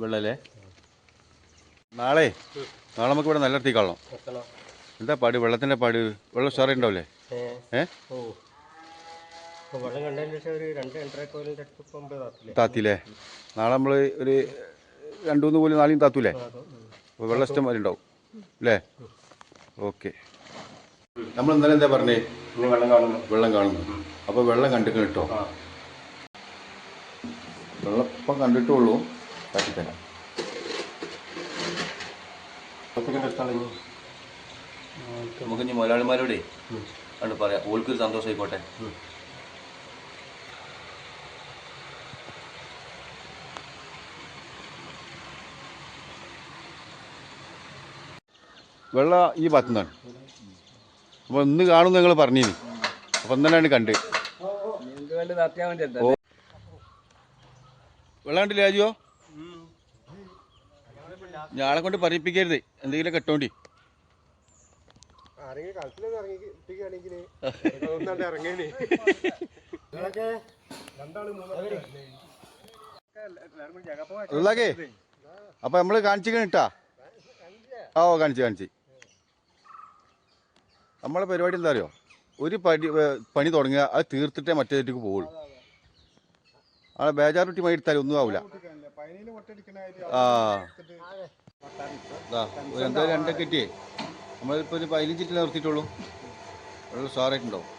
വെള്ളല്ലേ നാളെ നമുക്ക് ഇവിടെ നല്ല എത്തിക്കാളണം. എന്താ പാട്? വെള്ളത്തിന്റെ പാട്? വെള്ളം ഉഷാറ് ഉണ്ടാവില്ലേ? താത്തില്ലേ? നാളെ നമ്മള് ഒരു 2-3 കോല് നാളെയും താത്തൂലേ? അപ്പോൾ വെള്ളം ഇഷ്ടം മാതിരി ഉണ്ടാവും അല്ലേ? ഓക്കെ. നമ്മൾ ഇന്നലെ എന്താ പറഞ്ഞേ? വെള്ളം കാണുന്നു. അപ്പോൾ വെള്ളം കണ്ടിട്ട് കേട്ടോ. വെള്ളം ഇപ്പം കണ്ടിട്ടുള്ളൂ. കാട്ടിത്തരാം. നമുക്ക് ഇനി മുതലാളിമാരോടെ കണ്ട് പറയാം. ഓൾക്കൊരു സന്തോഷമായിക്കോട്ടെ. വെള്ളം ഈ ഭാഗത്തു നിന്നാണ്. അപ്പോൾ ഇന്ന് കാണുമെന്ന് നിങ്ങൾ പറഞ്ഞിനി. അപ്പം ഇന്നലെയാണ് കണ്ട്. വെള്ളം കണ്ടില്ല രാജുവോ? ഞാളെ കൊണ്ട് പറയിപ്പിക്കരുത്. എന്തെങ്കിലും കെട്ടോണ്ടി. അപ്പൊ നമ്മള് കാണിച്ചിട്ടാ. കാണിച്ച് നമ്മളെ പരിപാടി എന്താ അറിയോ? ഒരു പണി തുടങ്ങുക, അത് തീർത്തിട്ടേ മറ്റേക്ക് പോവുള്ളൂ. ആ ബേജാറുട്ടി മൈ എടുത്താലും ഒന്നും ആവില്ല. എന്തായാലും 2 കിട്ടിയേ. നമ്മളിപ്പോൾ ഒരു 15 നിർത്തിയിട്ടുള്ളൂ. വെള്ളം ഉഷാറായിട്ടുണ്ടാവും.